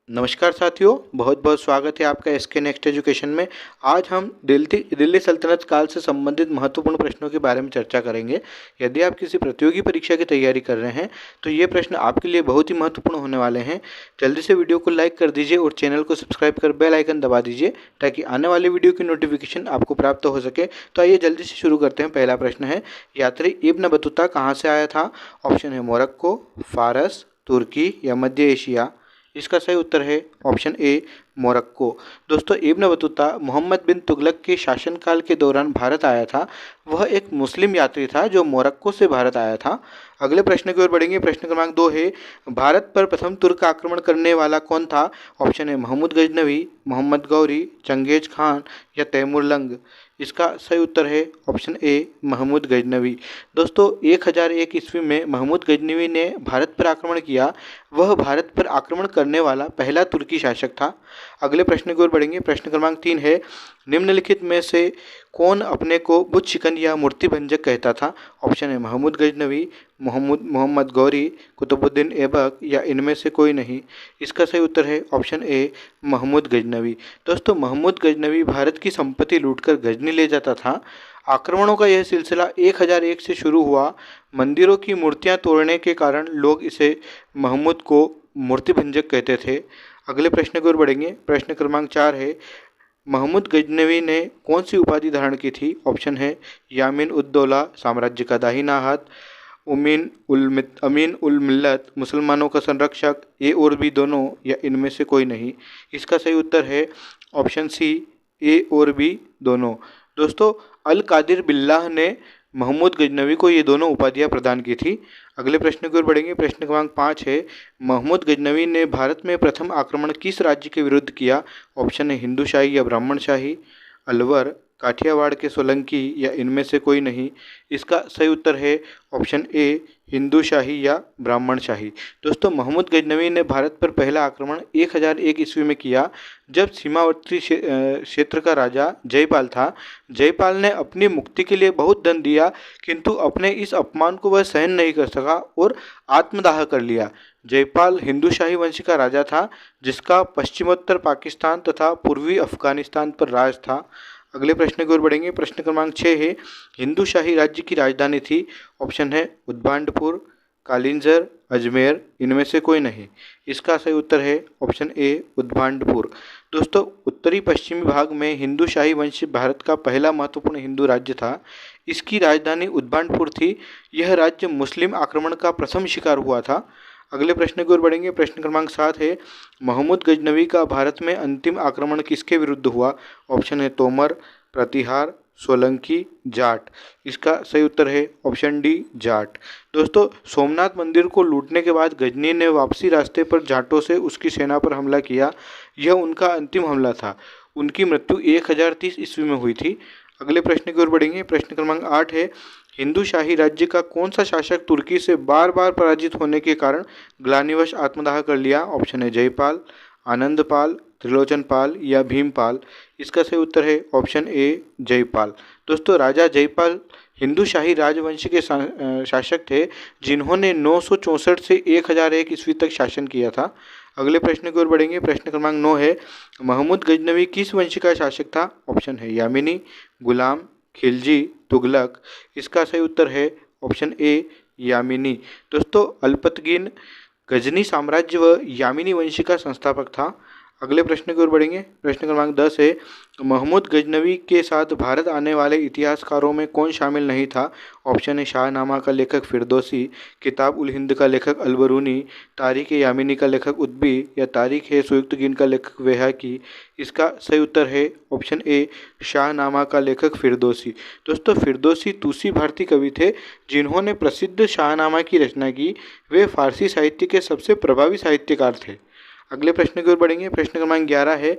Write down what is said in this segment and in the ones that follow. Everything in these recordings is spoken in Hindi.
नमस्कार साथियों, बहुत बहुत स्वागत है आपका एसके नेक्स्ट एजुकेशन में। आज हम दिल्ली सल्तनत काल से संबंधित महत्वपूर्ण प्रश्नों के बारे में चर्चा करेंगे। यदि आप किसी प्रतियोगी परीक्षा की तैयारी कर रहे हैं तो ये प्रश्न आपके लिए बहुत ही महत्वपूर्ण होने वाले हैं। जल्दी से वीडियो को लाइक कर दीजिए और चैनल को सब्सक्राइब कर बेल आइकन दबा दीजिए ताकि आने वाले वीडियो की नोटिफिकेशन आपको प्राप्त हो सके। तो आइए जल्दी से शुरू करते हैं। पहला प्रश्न है, यात्री इब्न बतूता कहाँ से आया था? ऑप्शन है मोरक्को, फारस, तुर्की या मध्य एशिया। इसका सही उत्तर है ऑप्शन ए मोरक्को। दोस्तों, इब्न बतूता मोहम्मद बिन तुगलक के शासनकाल के दौरान भारत आया था। वह एक मुस्लिम यात्री था जो मोरक्को से भारत आया था। अगले प्रश्न की ओर बढ़ेंगे। प्रश्न क्रमांक 2 है, भारत पर प्रथम तुर्क आक्रमण करने वाला कौन था? ऑप्शन है महमूद गजनवी, मोहम्मद गौरी, चंगेज खान या तैमूर लंग। इसका सही उत्तर है ऑप्शन ए महमूद गजनवी। दोस्तों, 1001 ईस्वी में महमूद गजनवी ने भारत पर आक्रमण किया। वह भारत पर आक्रमण करने वाला पहला तुर्की शासक था। अगले प्रश्न की ओर बढ़ेंगे। प्रश्न क्रमांक 3 है, निम्नलिखित में से कौन अपने को बुत शिकन या मूर्ति भंजक कहता था? ऑप्शन है महमूद गजनवी, मोहम्मद गौरी, कुतुबुद्दीन ऐबक या इनमें से कोई नहीं। इसका सही उत्तर है ऑप्शन ए महमूद गजनवी। दोस्तों, महमूद गजनवी भारत की संपत्ति लूटकर गजनी ले जाता था। आक्रमणों का यह सिलसिला 1001 से शुरू हुआ। मंदिरों की मूर्तियां तोड़ने के कारण लोग इसे महमूद को मूर्ति भंजक कहते थे। अगले प्रश्न की ओर बढ़ेंगे। प्रश्न क्रमांक 4 है, महमूद गजनवी ने कौन सी उपाधि धारण की थी? ऑप्शन है यामीन उद दौला, साम्राज्य का दाहिना हाथ, अमीन उल मिल्लत, मुसलमानों का संरक्षक, ए और बी दोनों या इनमें से कोई नहीं। इसका सही उत्तर है ऑप्शन सी ए और बी दोनों। दोस्तों, अल कादिर बिल्लाह ने महमूद गजनवी को ये दोनों उपाधियां प्रदान की थी। अगले प्रश्न की ओर बढ़ेंगे। प्रश्न क्रमांक 5 है, महमूद गजनवी ने भारत में प्रथम आक्रमण किस राज्य के विरुद्ध किया? ऑप्शन है हिंदू शाही या ब्राह्मण शाही, अलवर, काठियावाड़ के सोलंकी या इनमें से कोई नहीं। इसका सही उत्तर है ऑप्शन ए हिंदू शाही या ब्राह्मण शाही। दोस्तों, महमूद गजनवी ने भारत पर पहला आक्रमण 1001 ईस्वी में किया, जब सीमावर्ती क्षेत्र का राजा जयपाल था। जयपाल ने अपनी मुक्ति के लिए बहुत धन दिया, किंतु अपने इस अपमान को वह सहन नहीं कर सका और आत्मदाह कर लिया। जयपाल हिंदू शाही वंश का राजा था, जिसका पश्चिमोत्तर पाकिस्तान तथा पूर्वी अफगानिस्तान पर राज था। अगले प्रश्न की ओर बढ़ेंगे। प्रश्न क्रमांक 6 है, हिंदू शाही राज्य की राजधानी थी। ऑप्शन है उद्भांडपुर, कालिंजर, अजमेर, इनमें से कोई नहीं। इसका सही उत्तर है ऑप्शन ए उद्भांडपुर। दोस्तों, उत्तरी पश्चिमी भाग में हिंदू शाही वंश भारत का पहला महत्वपूर्ण हिंदू राज्य था। इसकी राजधानी उद्भांडपुर थी। यह राज्य मुस्लिम आक्रमण का प्रथम शिकार हुआ था। अगले प्रश्न की ओर बढ़ेंगे। प्रश्न क्रमांक 7 है, महमूद गजनवी का भारत में अंतिम आक्रमण किसके विरुद्ध हुआ? ऑप्शन है तोमर, प्रतिहार, सोलंकी, जाट। इसका सही उत्तर है ऑप्शन डी जाट। दोस्तों, सोमनाथ मंदिर को लूटने के बाद गजनी ने वापसी रास्ते पर जाटों से उसकी सेना पर हमला किया। यह उनका अंतिम हमला था। उनकी मृत्यु 1030 ईस्वी में हुई थी। अगले प्रश्न की ओर बढ़ेंगे। प्रश्न क्रमांक 8 है, हिंदू शाही राज्य का कौन सा शासक तुर्की से बार बार पराजित होने के कारण ग्लानिवश आत्मदाह कर लिया? ऑप्शन है जयपाल, आनंदपाल, त्रिलोचनपाल या भीमपाल। इसका सही उत्तर है ऑप्शन ए जयपाल। दोस्तों, राजा जयपाल हिंदू शाही राजवंश के शासक थे, जिन्होंने 964 से 1001 ईस्वी तक शासन किया था। अगले प्रश्न की ओर बढ़ेंगे। प्रश्न क्रमांक 9 है, महमूद गजनवी किस वंश का शासक था? ऑप्शन है यामिनी, गुलाम, खिलजी, तुगलक। इसका सही उत्तर है ऑप्शन ए यामिनी। दोस्तों, अल्पतगीन गजनी साम्राज्य व यामिनी वंश का संस्थापक था। अगले प्रश्न की ओर बढ़ेंगे। प्रश्न क्रमांक 10 है, महमूद गजनवी के साथ भारत आने वाले इतिहासकारों में कौन शामिल नहीं था? ऑप्शन है शाहनामा का लेखक फिरदौसी, किताब उल हिंद का लेखक अलबरूनी, तारीख यामिनी का लेखक उद्बी या तारीख है सुयुक्तगीन का लेखक वेहाकी। इसका सही उत्तर है ऑप्शन ए शाहनामा का लेखक फिरदौसी। दोस्तों, फिरदौसी तुसी भारतीय कवि थे, जिन्होंने प्रसिद्ध शाहनामा की रचना की। वे फारसी साहित्य के सबसे प्रभावी साहित्यकार थे। अगले प्रश्न की ओर बढ़ेंगे। प्रश्न क्रमांक 11 है,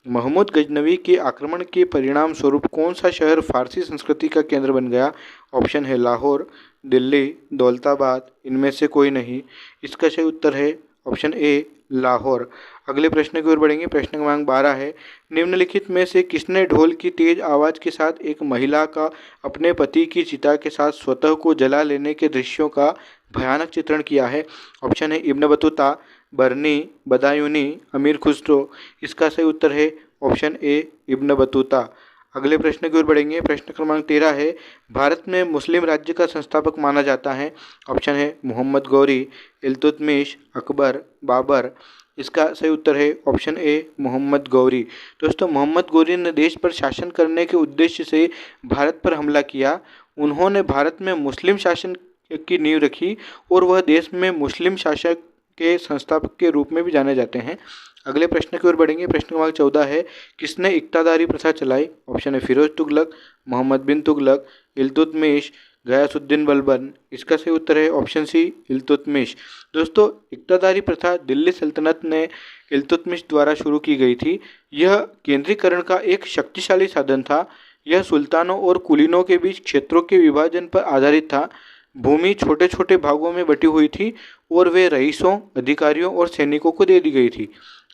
महमूद गजनवी के आक्रमण के परिणाम स्वरूप कौन सा शहर फारसी संस्कृति का केंद्र बन गया? ऑप्शन है लाहौर, दिल्ली, दौलताबाद, इनमें से कोई नहीं। इसका सही उत्तर है ऑप्शन ए लाहौर। अगले प्रश्न की ओर बढ़ेंगे। प्रश्न क्रमांक 12 है, निम्नलिखित में से किसने ढोल की तेज आवाज़ के साथ एक महिला का अपने पति की चिता के साथ स्वतः को जला लेने के दृश्यों का भयानक चित्रण किया है? ऑप्शन है इब्न बतूता, बरनी, बदायूनी, अमीर खुसरो। इसका सही उत्तर है ऑप्शन ए इब्न बतूता। अगले प्रश्न की ओर बढ़ेंगे। प्रश्न क्रमांक 13 है, भारत में मुस्लिम राज्य का संस्थापक माना जाता है। ऑप्शन है मोहम्मद गौरी, इल्तुतमिश, अकबर, बाबर। इसका सही उत्तर है ऑप्शन ए मोहम्मद गौरी। दोस्तों, मोहम्मद गौरी ने देश पर शासन करने के उद्देश्य से भारत पर हमला किया। उन्होंने भारत में मुस्लिम शासन की नींव रखी और वह देश में मुस्लिम शासक के संस्थापक के रूप में भी जाने जाते हैं। अगले प्रश्न की ओर बढ़ेंगे। प्रश्न क्रमांक 14 है, किसने इक्तादारी प्रथा चलाई? ऑप्शन है फिरोज तुगलक, मोहम्मद बिन तुगलक, इल्तुतमिश, गयासुद्दीन बलबन। इसका सही उत्तर है ऑप्शन सी इल्तुतमिश। दोस्तों, इक्तादारी प्रथा दिल्ली सल्तनत ने इल्तुतमिश द्वारा शुरू की गई थी। यह केंद्रीकरण का एक शक्तिशाली साधन था। यह सुल्तानों और कुलीनों के बीच क्षेत्रों के विभाजन पर आधारित था। भूमि छोटे छोटे भागों में बटी हुई थी और वे रईसों, अधिकारियों और सैनिकों को दे दी गई थी।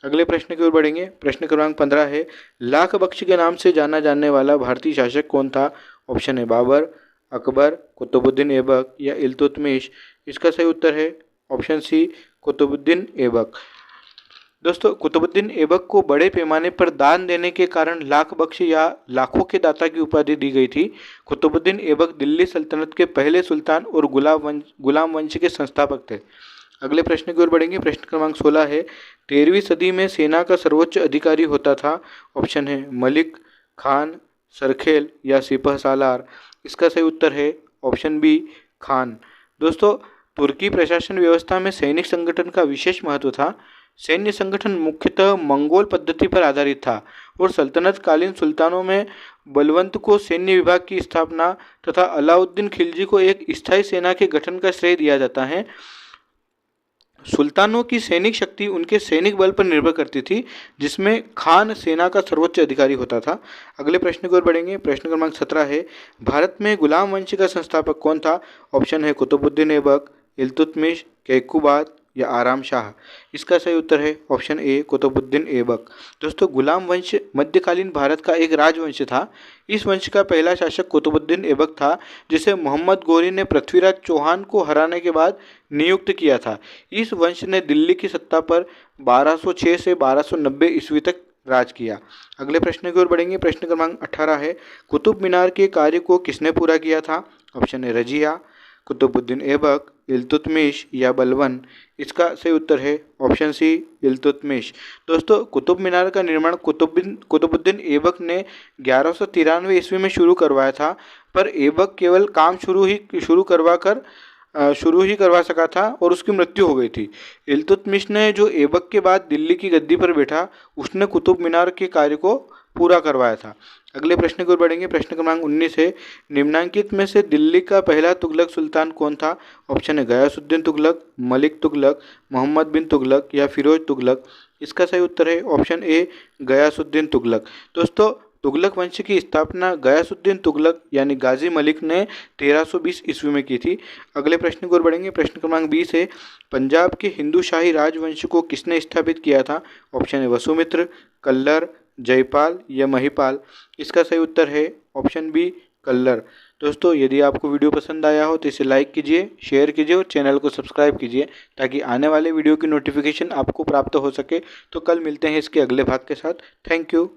अगले प्रश्न की ओर बढ़ेंगे। प्रश्न क्रमांक 15 है, लाख बख्श के नाम से जाना जाने वाला भारतीय शासक कौन था? ऑप्शन है बाबर, अकबर, कुतुबुद्दीन ऐबक या इल्तुतमिश। इसका सही उत्तर है ऑप्शन सी कुतुबुद्दीन ऐबक। दोस्तों, कुतुबुद्दीन ऐबक को बड़े पैमाने पर दान देने के कारण लाख बख्श या लाखों के दाता की उपाधि दी गई थी। कुतुबुद्दीन ऐबक दिल्ली सल्तनत के पहले सुल्तान और गुलाम वंश के संस्थापक थे। अगले प्रश्न की ओर बढ़ेंगे। प्रश्न क्रमांक 16 है, 13वीं सदी में सेना का सर्वोच्च अधिकारी होता था। ऑप्शन है मलिक, खान, सरखेल या सिपह सालार। इसका सही उत्तर है ऑप्शन बी खान। दोस्तों, तुर्की प्रशासन व्यवस्था में सैनिक संगठन का विशेष महत्व था। सैन्य संगठन मुख्यतः मंगोल पद्धति पर आधारित था और सल्तनत कालीन सुल्तानों में बलवंत को सैन्य विभाग की स्थापना तथा अलाउद्दीन खिलजी को एक स्थायी सेना के गठन का श्रेय दिया जाता है। सुल्तानों की सैनिक शक्ति उनके सैनिक बल पर निर्भर करती थी, जिसमें खान सेना का सर्वोच्च अधिकारी होता था। अगले प्रश्न की ओर बढ़ेंगे। प्रश्न क्रमांक 17 है, भारत में गुलाम वंश का संस्थापक कौन था? ऑप्शन है कुतुबुद्दीन ऐबक, इल्तुतमिश, कैकुबाद या आराम शाह। इसका सही उत्तर है ऑप्शन ए कुतुबुद्दीन ऐबक। दोस्तों, गुलाम वंश मध्यकालीन भारत का एक राजवंश था। इस वंश का पहला शासक कुतुबुद्दीन ऐबक था, जिसे मोहम्मद गौरी ने पृथ्वीराज चौहान को हराने के बाद नियुक्त किया था। इस वंश ने दिल्ली की सत्ता पर 1206 से 1290 ईस्वी तक राज किया। अगले प्रश्न की ओर बढ़ेंगे। प्रश्न क्रमांक 18 है, कुतुब मीनार के कार्य को किसने पूरा किया था? ऑप्शन है रजिया, कुतुबुद्दीन ऐबक, इल्तुतमिश या बलबन। इसका सही उत्तर है ऑप्शन सी इल्तुतमिश। दोस्तों, कुतुब मीनार का निर्माण कुतुबुद्दीन ऐबक ने 1193 ईस्वी में शुरू करवाया था, पर ऐबक केवल काम शुरू ही करवा सका था और उसकी मृत्यु हो गई थी। इल्तुतमिश ने, जो ऐबक के बाद दिल्ली की गद्दी पर बैठा, उसने कुतुब मीनार के कार्य को पूरा करवाया था। अगले प्रश्न की ओर बढ़ेंगे। प्रश्न क्रमांक 19 है, निम्नांकित में से दिल्ली का पहला तुगलक सुल्तान कौन था? ऑप्शन है गयासुद्दीन तुगलक, मलिक तुगलक, मोहम्मद बिन तुगलक या फिरोज तुगलक। इसका सही उत्तर है ऑप्शन ए गयासुद्दीन तुगलक। दोस्तों, तुगलक वंश की स्थापना गयासुद्दीन तुगलक यानी गाजी मलिक ने 1320 ईस्वी में की थी। अगले प्रश्न की ओर बढ़ेंगे। प्रश्न क्रमांक 20 है, पंजाब के हिंदू शाही राजवंश को किसने स्थापित किया था? ऑप्शन है वसुमित्र, कल्लर, जयपाल या महिपाल। इसका सही उत्तर है ऑप्शन बी कल्लर। दोस्तों, यदि आपको वीडियो पसंद आया हो तो इसे लाइक कीजिए, शेयर कीजिए और चैनल को सब्सक्राइब कीजिए, ताकि आने वाले वीडियो की नोटिफिकेशन आपको प्राप्त हो सके। तो कल मिलते हैं इसके अगले भाग के साथ। Thank you.